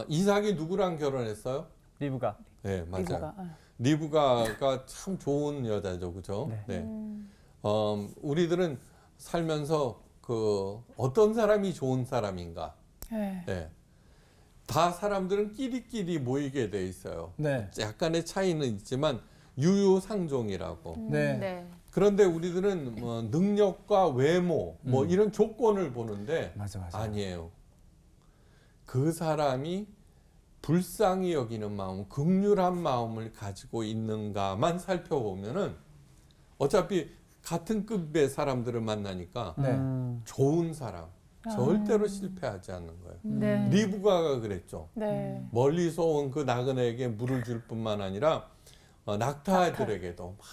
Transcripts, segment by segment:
이삭이 누구랑 결혼했어요? 리브가. 네, 맞아요. 리브가. 리브가가 참 좋은 여자죠, 그죠? 네. 우리들은 살면서 어떤 사람이 좋은 사람인가? 네. 네. 다 사람들은 끼리끼리 모이게 돼 있어요. 네. 약간의 차이는 있지만 유유상종이라고. 네. 네. 그런데 우리들은 능력과 외모 이런 조건을 보는데 맞아. 아니에요. 그 사람이 불쌍히 여기는 마음, 긍휼한 마음을 가지고 있는가만 살펴보면은 어차피 같은 급의 사람들을 만나니까 네. 좋은 사람 절대로 실패하지 않는 거예요. 네. 리브가가 그랬죠. 네. 멀리서 온 그 나그네에게 물을 줄 뿐만 아니라 낙타들에게도 막.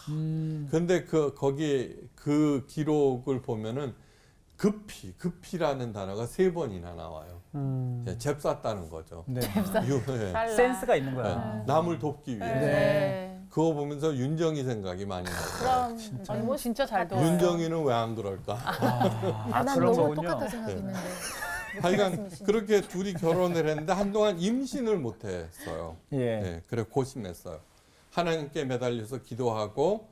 근데 거기 그 기록을 보면은 급히라는 단어가 3번이나 나와요. 잽쌌다는 거죠. 네. 네. 빨라. 센스가 있는 네. 거야. 남을 돕기 위해서. 네. 그거 보면서 윤정이 생각이 많이 나요. 그럼 아니 뭐 진짜 잘 도와요. 윤정이는 왜 안 그럴까? 난 그런 너무 거군요. 똑같다 생각했는데. 하여간 그렇게 둘이 결혼을 했는데 한동안 임신을 못했어요. 예. 네, 그래 고심했어요. 하나님께 매달려서 기도하고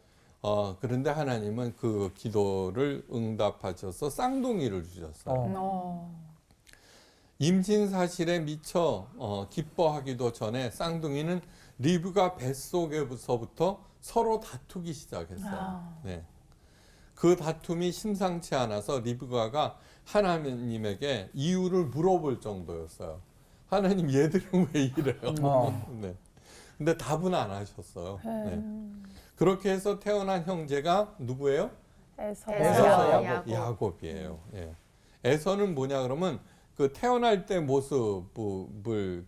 그런데 하나님은 그 기도를 응답하셔서 쌍둥이를 주셨어요. 임신 사실에 미처 기뻐하기도 전에 쌍둥이는 리브가 뱃속에서부터 서로 다투기 시작했어요. 네. 그 다툼이 심상치 않아서 리브가가 하나님에게 이유를 물어볼 정도였어요. 하나님 얘들은 왜 이래요? 네. 근데 답은 안 하셨어요. 네. 그렇게 해서 태어난 형제가 누구예요? 에서와 야곱이에요. 예. 에서는 뭐냐 그러면 그 태어날 때 모습을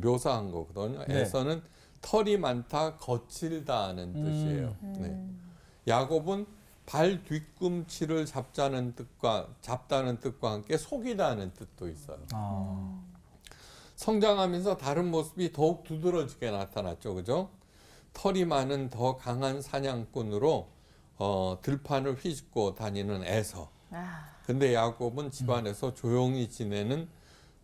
묘사한 거거든요. 네. 에서는 털이 많다, 거칠다는 뜻이에요. 네. 야곱은 발 뒤꿈치를 잡다는 뜻과 함께 속이다는 뜻도 있어요. 성장하면서 다른 모습이 더욱 두드러지게 나타났죠, 그죠? 털이 많은 더 강한 사냥꾼으로 들판을 휘젓고 다니는 에서. 근데 야곱은 집안에서 조용히 지내는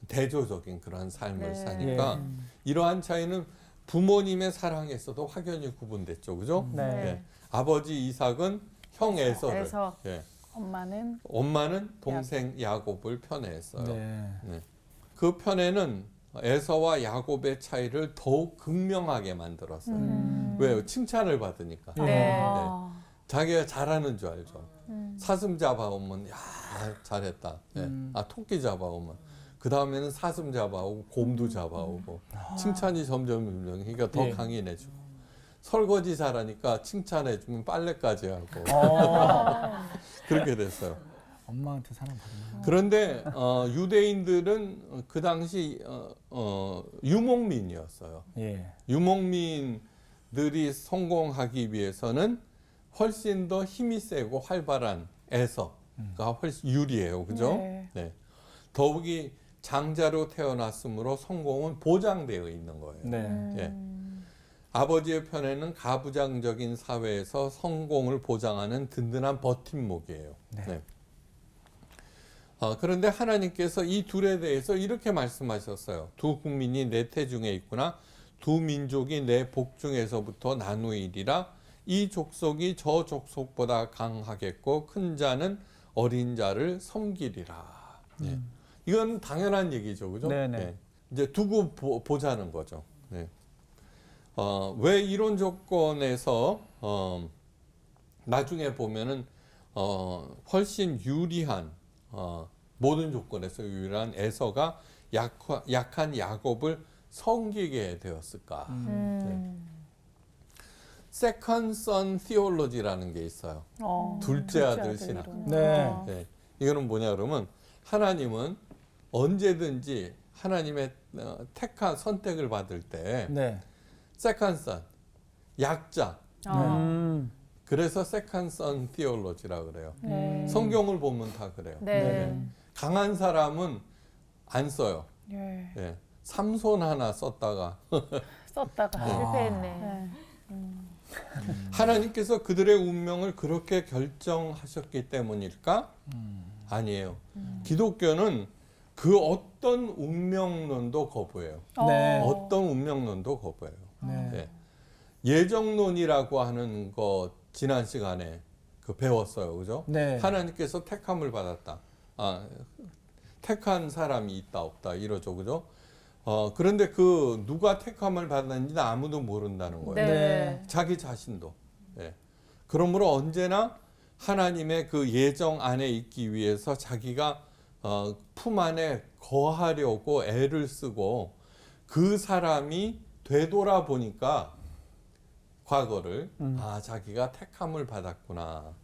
대조적인 그런 삶을 사니까 이러한 차이는 부모님의 사랑에서도 확연히 구분됐죠, 그죠? 네. 아버지 이삭은 형 에서를, 에서. 예. 엄마는 동생 야곱을 편애했어요. 네. 그 편애는 에서와 야곱의 차이를 더욱 극명하게 만들었어요. 왜요? 칭찬을 받으니까. 네. 자기가 잘하는 줄 알죠. 사슴 잡아오면 야 잘했다. 네. 토끼 잡아오면 그 다음에는 사슴 잡아오고 곰도 잡아오고 칭찬이 점점 그러니까 더 예. 강인해지고 설거지 잘하니까 칭찬해주면 빨래까지 하고 그렇게 됐어요. 엄마한테 사랑받는. 그런데 유대인들은 그 당시 유목민이었어요. 예. 유목민들이 성공하기 위해서는 훨씬 더 힘이 세고 활발한 에서가 훨씬 유리해요. 그죠? 네. 더욱이 장자로 태어났으므로 성공은 보장되어 있는 거예요. 네. 예. 아버지의 편에는 가부장적인 사회에서 성공을 보장하는 든든한 버팀목이에요. 네. 그런데 하나님께서 이 둘에 대해서 이렇게 말씀하셨어요. 두 국민이 내 태중에 있구나. 두 민족이 내 복중에서부터 나누이리라. 이 족속이 저 족속보다 강하겠고 큰 자는 어린 자를 섬기리라. 네. 이건 당연한 얘기죠, 그죠? 네네. 네. 이제 두고 보자는 거죠. 네. 왜 이런 조건에서 나중에 보면은 훨씬 유리한 모든 조건에서 유리한 에서가 약한 야곱을 섬기게 되었을까? 네. 세컨드 선 티올로지라는 게 있어요. 둘째 아들 신학. 네. 네. 이거는 뭐냐 그러면 하나님은 언제든지 하나님의 택한 선택을 받을 때 네. 세컨드 선 약자. 그래서 세컨드 선 티올로지라고 그래요. 성경을 보면 다 그래요. 네. 강한 사람은 안 써요. 예. 예. 삼손 하나 썼다가 썼다가 실패했네. 하나님께서 그들의 운명을 그렇게 결정하셨기 때문일까? 아니에요. 기독교는 그 어떤 운명론도 거부해요. 네. 어떤 운명론도 거부해요. 네. 예. 예정론이라고 하는 거 지난 시간에 그 배웠어요, 그죠? 네. 하나님께서 택함을 받았다. 택한 사람이 있다 없다 이러죠, 그죠? 그런데 그 누가 택함을 받았는지 아무도 모른다는 거예요. 네. 자기 자신도. 예. 그러므로 언제나 하나님의 그 예정 안에 있기 위해서 자기가 품 안에 거하려고 애를 쓰고 그 사람이 되돌아보니까 과거를 자기가 택함을 받았구나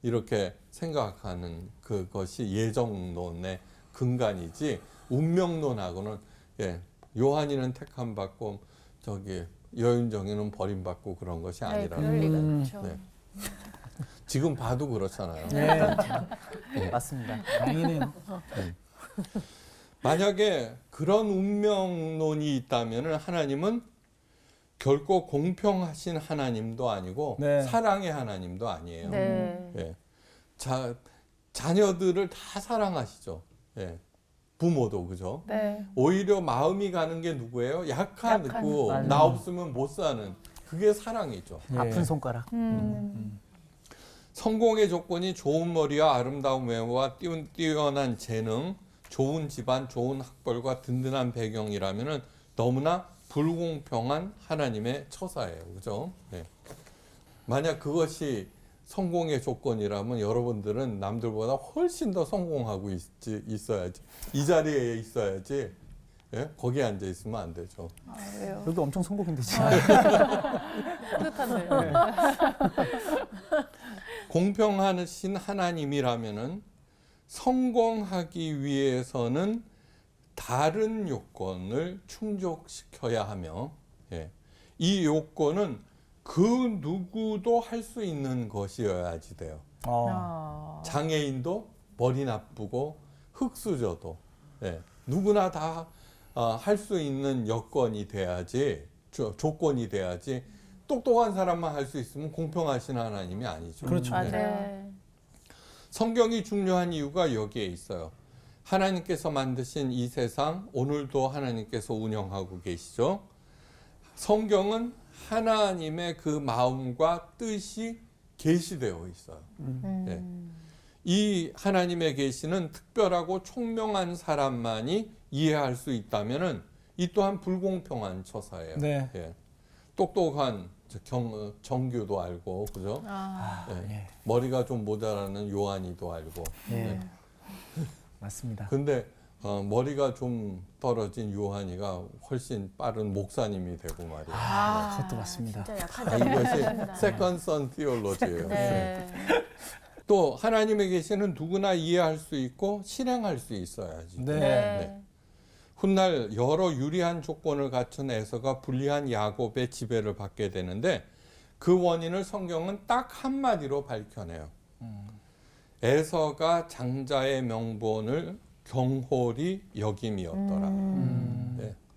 이렇게 생각하는 그것이 예정론의 근간이지 운명론하고는 요한이는 택함 받고 저기 여윤정이는 버림받고 그런 것이 네, 아니라 그럴 리가 없죠. 네. 지금 봐도 그렇잖아요. 네. 맞습니다. 다행이네요. 만약에 그런 운명론이 있다면 하나님은 결코 공평하신 하나님도 아니고 네. 사랑의 하나님도 아니에요. 네. 예. 자녀들을 다 사랑하시죠. 예. 부모도 그죠. 네. 오히려 마음이 가는 게 누구예요? 약하고 맞아요. 나 없으면 못 사는 그게 사랑이죠. 예. 아픈 손가락. 성공의 조건이 좋은 머리와 아름다운 외모와 뛰어난 재능, 좋은 집안, 좋은 학벌과 든든한 배경이라면은 너무나 불공평한 하나님의 처사예요. 그죠? 네. 만약 그것이 성공의 조건이라면 여러분들은 남들보다 훨씬 더 성공하고 있어야지. 이 자리에 있어야지. 예? 거기에 앉아 있으면 안 되죠. 왜요? 여기 엄청 성공인데 지금. 뿌듯한데요. 공평하신 하나님이라면은 성공하기 위해서는 다른 요건을 충족시켜야 하며, 이 요건은 그 누구도 할 수 있는 것이어야지 돼요. 장애인도 머리 나쁘고 흙수저도 누구나 다 할 수 있는 여건이 돼야지, 조건이 돼야지. 똑똑한 사람만 할 수 있으면 공평하신 하나님이 아니죠. 그렇죠. 네. 맞아요. 성경이 중요한 이유가 여기에 있어요. 하나님께서 만드신 이 세상 오늘도 하나님께서 운영하고 계시죠. 성경은 하나님의 그 마음과 뜻이 계시되어 있어요. 네. 이 하나님의 계시는 특별하고 총명한 사람만이 이해할 수 있다면은 이 또한 불공평한 처사예요. 네. 똑똑한 정규도 알고, 그죠? 예. 머리가 좀 모자라는 요한이도 알고. 예. 맞습니다. 근데 머리가 좀 떨어진 요한이가 훨씬 빠른 목사님이 되고 말이에요. 그것도 맞습니다. 진짜 약하죠. 이것이 세컨 선 티올로지예요. 네. 또 하나님의 계시는 누구나 이해할 수 있고 실행할 수 있어야지. 네. 네. 훗날 여러 유리한 조건을 갖춘 에서가 불리한 야곱의 지배를 받게 되는데 그 원인을 성경은 딱 한마디로 밝혀내요. 에서가 장자의 명분을 경홀히 여김이었더라.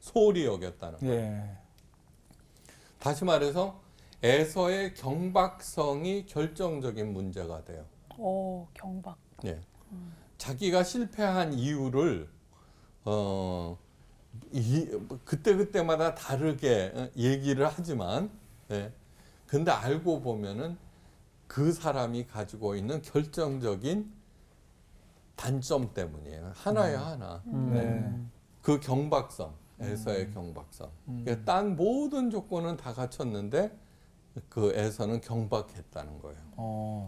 소홀히 여겼다는 거예요. 예. 다시 말해서 에서의 경박성이 결정적인 문제가 돼요. 오, 경박. 자기가 실패한 이유를 그때마다 다르게 얘기를 하지만, 근데 알고 보면은 그 사람이 가지고 있는 결정적인 단점 때문이에요. 하나야 하나. 네. 그 경박성, 에서의 경박성. 그러니까 딴 모든 조건은 다 갖췄는데 그 에서는 경박했다는 거예요.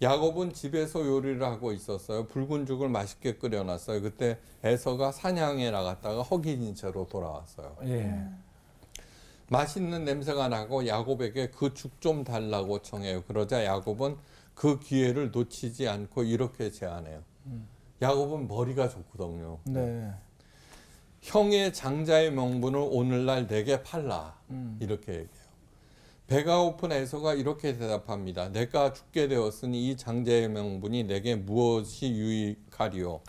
야곱은 집에서 요리를 하고 있었어요. 붉은 죽을 맛있게 끓여놨어요. 그때 에서가 사냥에 나갔다가 허기진 채로 돌아왔어요. 예. 맛있는 냄새가 나고 야곱에게 그 죽 좀 달라고 청해요. 그러자 야곱은 그 기회를 놓치지 않고 이렇게 제안해요. 야곱은 머리가 좋거든요. 네. 형의 장자의 명분을 오늘날 내게 팔라. 이렇게 얘기해요. 배가 고픈 에서가 이렇게 대답합니다. 내가 죽게 되었으니 이 장자의 명분이 내게 무엇이 유익하리요.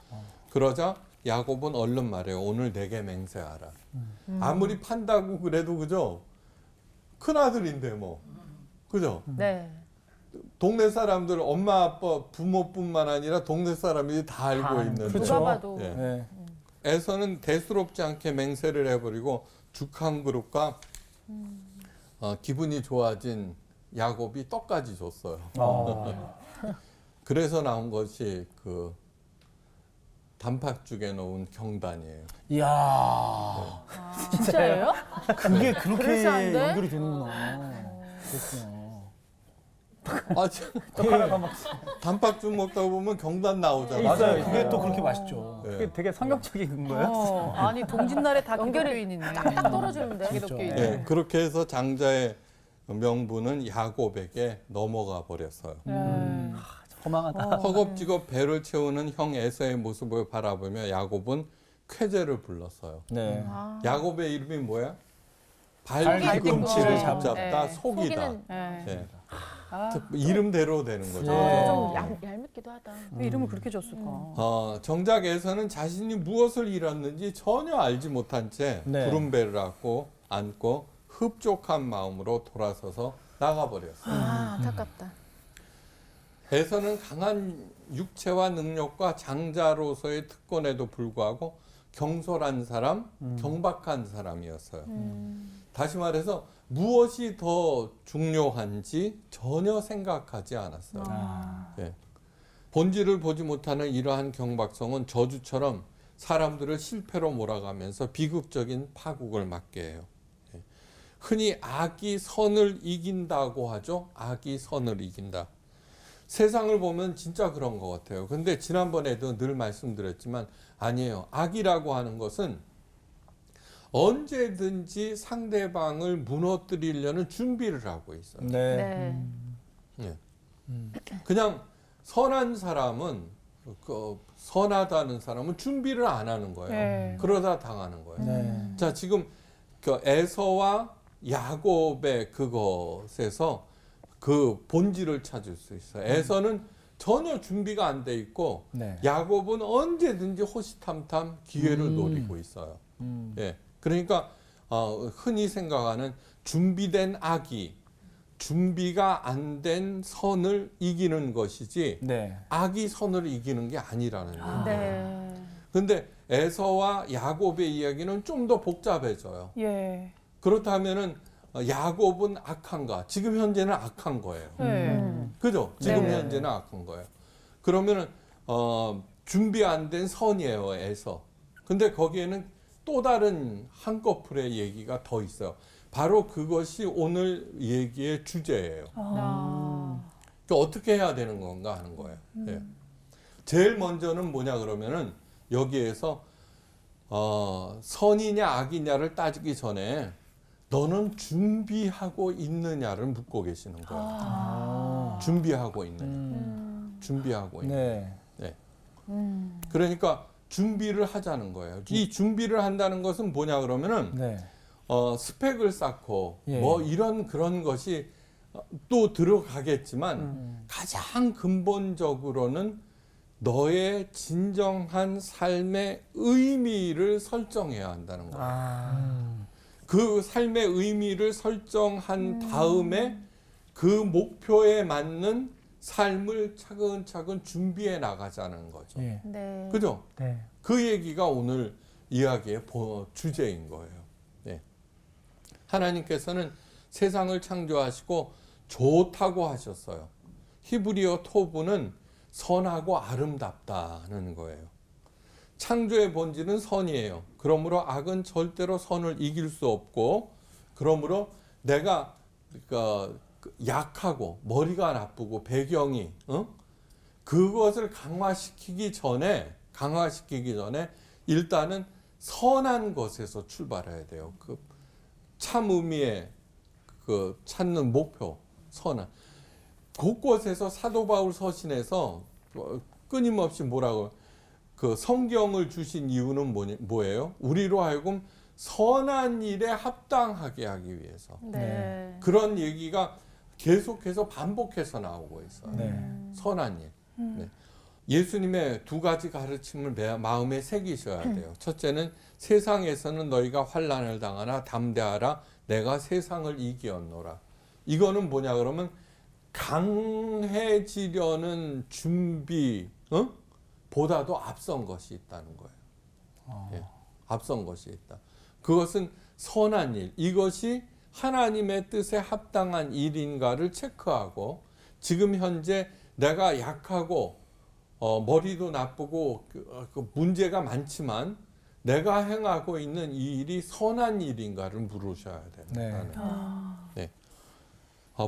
그러자 야곱은 얼른 말해요. 오늘 내게 맹세하라. 아무리 판다고 그래도 그죠? 큰아들인데 뭐. 그죠? 네. 동네 사람들 엄마 아빠 부모뿐만 아니라 동네 사람들이 다 알고 다 있는데 그렇죠. 누가 봐도. 예. 네. 에서는 대수롭지 않게 맹세를 해버리고 죽 한 그릇과 기분이 좋아진 야곱이 떡까지 줬어요. 그래서 나온 것이 그 단팥죽에 넣은 경단이에요. 이야. 진짜예요? 그게 그렇게 그럴싸한데? 연결이 되는구나. 그렇구나. 아, 떡 하나가 막. 단팥죽 먹다 보면 경단 나오잖아요. 맞아요. 그게 또 그렇게 맛있죠. 네. 그게 되게 성경적인 거예요. 아니 동짓날에 다 연결이 기독교인이네. 딱 떨어지는데. 기독교인. 네, 그렇게 해서 장자의 명분은 야곱에게 넘어가 버렸어요. 허망하다. 허겁지겁 배를 채우는 형 에서의 모습을 바라보며 야곱은 쾌재를 불렀어요. 네. 야곱의 이름이 뭐야? 발뒤꿈치를 발뒤꿈치를 잡다. 잡다, 네. 속이다. 네. 네. 아, 이름대로 되는 거죠. 네. 좀 얄밉기도 하다. 왜 이름을 그렇게 줬을까? 정작 에서는 자신이 무엇을 잃었는지 전혀 알지 못한 채 네. 구름배를 안고 흡족한 마음으로 돌아서서 나가버렸어요. 안타깝다. 에서는 강한 육체와 능력과 장자로서의 특권에도 불구하고 경솔한 사람, 경박한 사람이었어요. 다시 말해서 무엇이 더 중요한지 전혀 생각하지 않았어요. 예. 본질을 보지 못하는 이러한 경박성은 저주처럼 사람들을 실패로 몰아가면서 비극적인 파국을 맞게 해요. 예. 흔히 악이 선을 이긴다고 하죠. 악이 선을 이긴다. 세상을 보면 진짜 그런 것 같아요. 근데 지난번에도 늘 말씀드렸지만 아니에요. 악이라고 하는 것은 언제든지 상대방을 무너뜨리려는 준비를 하고 있어요. 네. 네. 예. 그냥 선한 사람은 선하다는 사람은 준비를 안 하는 거예요. 네. 그러다 당하는 거예요. 네. 자, 지금 그 에서와 야곱의 그것에서 그 본질을 찾을 수 있어요. 에서는 전혀 준비가 안 돼 있고 네. 야곱은 언제든지 호시탐탐 기회를 노리고 있어요. 예. 그러니까 흔히 생각하는 준비된 악이 준비가 안 된 선을 이기는 것이지 네. 악이 선을 이기는 게 아니라는 거예요. 네. 근데 에서와 야곱의 이야기는 좀 더 복잡해져요. 예. 그렇다면은 야곱은 악한가? 지금 현재는 악한 거예요. 네. 그죠? 지금 네. 현재는 악한 거예요. 그러면은 준비 안 된 선이에요, 에서. 근데 거기에는 또 다른 한꺼풀의 얘기가 더 있어요. 바로 그것이 오늘 얘기의 주제예요. 그러니까 어떻게 해야 되는 건가 하는 거예요. 예. 제일 먼저는 뭐냐 그러면은 여기에서 선이냐 악이냐를 따지기 전에 너는 준비하고 있느냐를 묻고 계시는 거예요. 준비하고 있느냐. 준비하고 있느냐. 네. 네. 그러니까 준비를 하자는 거예요. 이 준비를 한다는 것은 뭐냐 그러면은 네. 스펙을 쌓고 예. 뭐 이런 그런 것이 또 들어가겠지만 가장 근본적으로는 너의 진정한 삶의 의미를 설정해야 한다는 거예요. 그 삶의 의미를 설정한 다음에 그 목표에 맞는 삶을 차근차근 준비해 나가자는 거죠. 예. 네. 그죠? 네. 그 얘기가 오늘 이야기의 주제인 거예요. 네. 하나님께서는 세상을 창조하시고 좋다고 하셨어요. 히브리어 토부는 선하고 아름답다는 거예요. 창조의 본질은 선이에요. 그러므로 악은 절대로 선을 이길 수 없고, 그러므로 내가 약하고 머리가 나쁘고 배경이 그것을 강화시키기 전에 일단은 선한 것에서 출발해야 돼요. 그 참 의미의 그 찾는 목표, 선한. 곳곳에서 사도 바울 서신에서 끊임없이 뭐라고 그 성경을 주신 이유는 뭐예요? 우리로 하여금 선한 일에 합당하게 하기 위해서. 네. 그런 얘기가 계속해서 반복해서 나오고 있어요. 네. 선한 일. 네. 예수님의 두 가지 가르침을 마음에 새기셔야 돼요. 첫째는 세상에서는 너희가 환난을 당하나 담대하라. 내가 세상을 이기었노라. 이거는 뭐냐 그러면 강해지려는 준비 보다도 앞선 것이 있다는 거예요. 예, 앞선 것이 있다. 그것은 선한 일, 이것이 하나님의 뜻에 합당한 일인가를 체크하고 지금 현재 내가 약하고 머리도 나쁘고 그 문제가 많지만 내가 행하고 있는 이 일이 선한 일인가를 물으셔야 된다는 거예요. 네.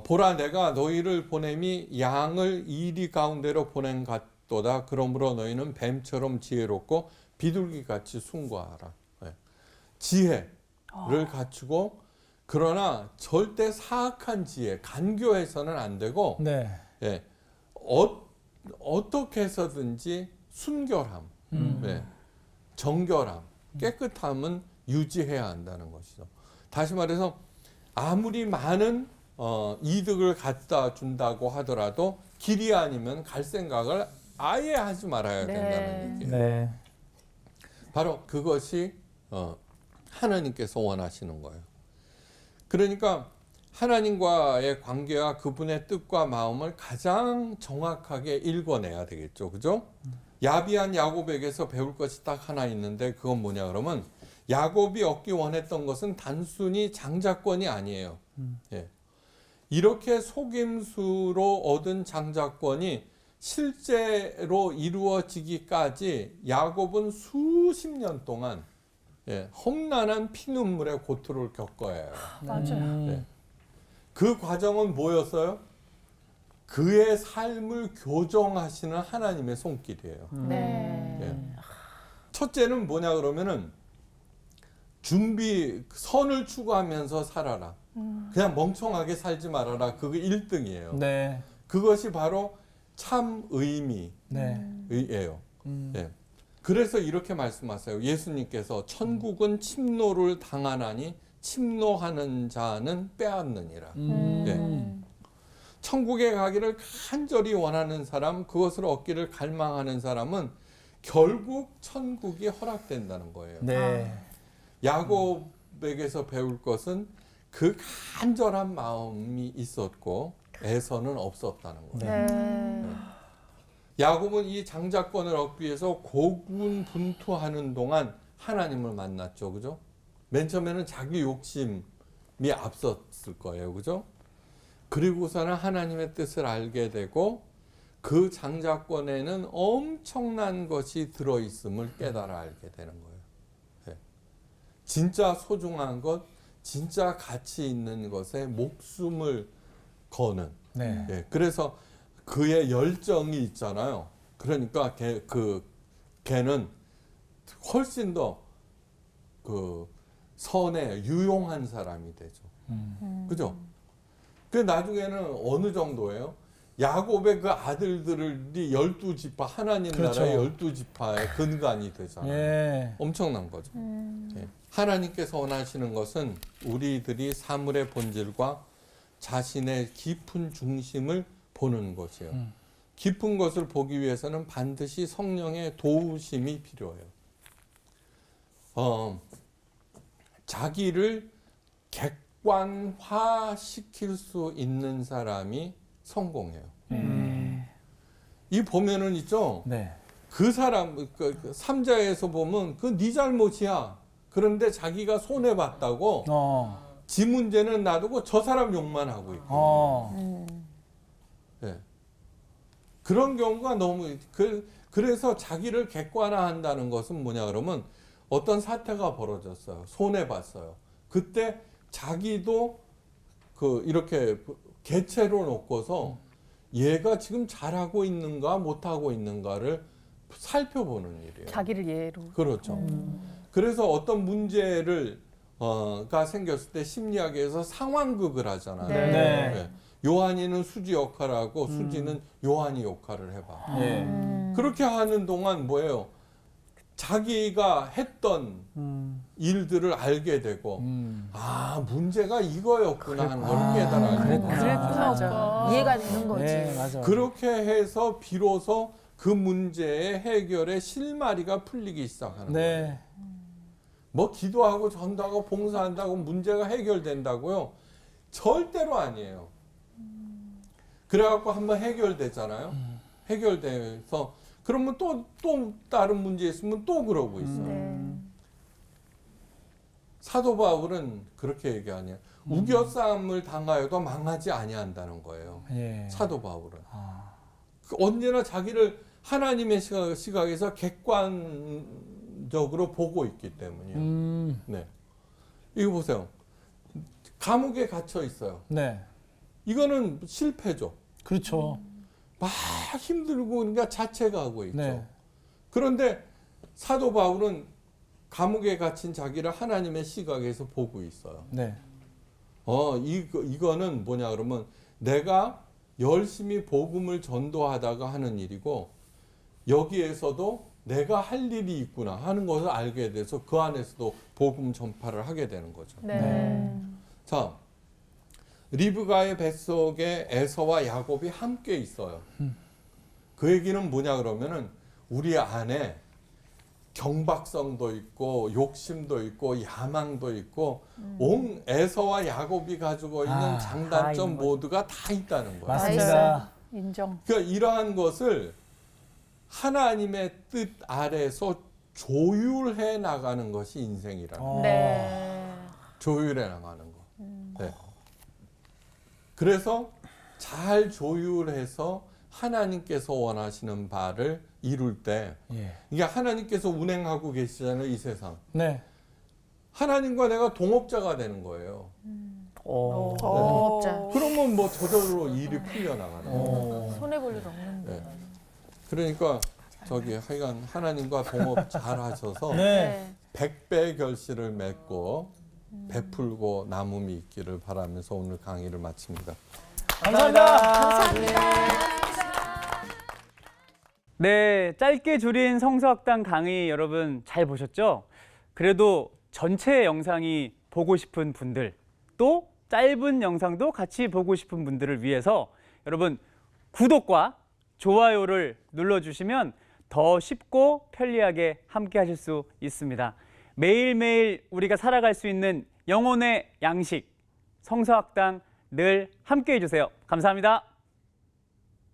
보라 내가 너희를 보냄이 양을 이리 가운데로 보낸 같도다. 그러므로 너희는 뱀처럼 지혜롭고 비둘기같이 숭고하라. 네. 지혜를 갖추고 그러나 절대 사악한 지혜, 간교해서는 안 되고 네. 예, 어떻게 해서든지 순결함, 네, 정결함, 깨끗함은 유지해야 한다는 것이죠. 다시 말해서 아무리 많은 이득을 갖다 준다고 하더라도 길이 아니면 갈 생각을 아예 하지 말아야 된다는 얘기예요. 네. 바로 그것이 하나님께서 원하시는 거예요. 그러니까 하나님과의 관계와 그분의 뜻과 마음을 가장 정확하게 읽어내야 되겠죠. 그죠? 야비한 야곱에게서 배울 것이 딱 하나 있는데 그건 뭐냐 그러면 야곱이 얻기 원했던 것은 단순히 장자권이 아니에요. 예. 이렇게 속임수로 얻은 장자권이 실제로 이루어지기까지 야곱은 수십 년 동안 험난한 피눈물의 고통을 겪어야 해요. 맞아요. 그 과정은 뭐였어요? 그의 삶을 교정하시는 하나님의 손길이에요. 네. 첫째는 뭐냐 그러면은 선을 추구하면서 살아라. 그냥 멍청하게 살지 말아라. 그게 1등이에요. 네. 그것이 바로 참 의미예요. 네. 그래서 이렇게 말씀하세요. 예수님께서 천국은 침노를 당하나니 침노하는 자는 빼앗느니라. 천국에 가기를 간절히 원하는 사람, 그것을 얻기를 갈망하는 사람은 결국 천국이 허락된다는 거예요. 네. 야곱에게서 배울 것은 그 간절한 마음이 있었고 애서는 없었다는 거예요. 네. 야곱은 이 장자권을 얻기 위해서 고군분투하는 동안 하나님을 만났죠. 그죠? 맨 처음에는 자기 욕심이 앞섰을 거예요. 그죠? 그리고서는 하나님의 뜻을 알게 되고 그 장자권에는 엄청난 것이 들어있음을 깨달아 알게 되는 거예요. 네. 진짜 소중한 것, 진짜 가치 있는 것에 목숨을 거는. 네. 네. 그래서 그의 열정이 있잖아요. 그러니까 걔는 훨씬 더 그 선에 유용한 사람이 되죠. 그죠? 그 나중에는 어느 정도예요? 야곱의 그 아들들이 12지파, 하나님 그렇죠. 나라의 12지파의 근간이 되잖아요. 예. 엄청난 거죠. 예. 하나님께서 원하시는 것은 우리들이 사물의 본질과 자신의 깊은 중심을 보는 것이에요. 깊은 것을 보기 위해서는 반드시 성령의 도우심이 필요해요. 자기를 객관화시킬 수 있는 사람이 성공해요. 이 보면은 있죠. 네. 그 사람, 그 3자에서 보면 그 네 잘못이야. 그런데 자기가 손해 봤다고 지 문제는 놔두고 저 사람 욕만 하고 있고. 네. 그런 경우가 너무 그래서 자기를 객관화한다는 것은 뭐냐 그러면 어떤 사태가 벌어졌어요. 손해 봤어요. 그때 자기도 이렇게 개체로 놓고서 얘가 지금 잘하고 있는가 못하고 있는가를 살펴보는 일이에요. 자기를 예로. 그렇죠. 그래서 어떤 문제를 가 생겼을 때 심리학에서 상황극을 하잖아요. 네. 네. 네. 요한이는 수지 역할을 하고 수지는 요한이 역할을 해봐. 예. 그렇게 하는 동안 뭐예요? 자기가 했던 일들을 알게 되고 아 문제가 이거였구나 하는 걸 깨달아요. 그랬구나. 이해가 되는 거지. 네, 맞아. 그렇게 해서 비로소 그 문제의 해결에 실마리가 풀리기 시작하는 거예요. 네. 뭐 기도하고 전도하고 봉사한다고 문제가 해결된다고요? 절대로 아니에요. 그래갖고 한번 해결되잖아요. 해결돼서 그러면 또 다른 문제 있으면 또 그러고 있어. 네. 사도 바울은 그렇게 얘기하냐. 우겨싸움을 당하여도 망하지 아니한다는 거예요. 예. 사도 바울은. 아. 언제나 자기를 하나님의 시각에서 객관적으로 보고 있기 때문이에요. 네. 이거 보세요. 감옥에 갇혀 있어요. 네. 이거는 실패죠. 그렇죠. 막 힘들고 그러니까 자책하고 있죠. 네. 그런데 사도 바울은 감옥에 갇힌 자기를 하나님의 시각에서 보고 있어요. 네. 이거는 뭐냐 그러면 내가 열심히 복음을 전도하다가 하는 일이고 여기에서도 내가 할 일이 있구나 하는 것을 알게 돼서 그 안에서도 복음 전파를 하게 되는 거죠. 네. 자, 리브가의 뱃속에 에서와 야곱이 함께 있어요. 그 얘기는 뭐냐 그러면은 우리 안에 경박성도 있고 욕심도 있고 야망도 있고 온 에서와 야곱이 가지고 있는 다 장단점 있는 거죠. 모두가 다 있다는 거예요. 맞습니다. 인정. 그러니까 이러한 것을 하나님의 뜻 아래서 조율해 나가는 것이 인생이라는 거예요. 네. 조율해 나가는 거. 네. 그래서 잘 조율해서 하나님께서 원하시는 바를 이룰 때 예. 이게 하나님께서 운행하고 계시잖아요, 이 세상. 네. 하나님과 내가 동업자가 되는 거예요. 동업자. 그러면 뭐 저절로 일이 풀려 나가는 거예요. 오. 손해 볼 일 없는데. 네. 그러니까 저기 하여간 하나님과 동업 잘 하셔서 네. 100배 결실을 맺고 베풀고 남음이 있기를 바라면서 오늘 강의를 마칩니다. 감사합니다. 네, 짧게 줄인 성서학당 강의 여러분 잘 보셨죠? 그래도 전체 영상이 보고 싶은 분들, 또 짧은 영상도 같이 보고 싶은 분들을 위해서 여러분 구독과 좋아요를 눌러주시면 더 쉽고 편리하게 함께 하실 수 있습니다. 매일매일 우리가 살아갈 수 있는 영혼의 양식, 성서학당 늘 함께 해주세요. 감사합니다.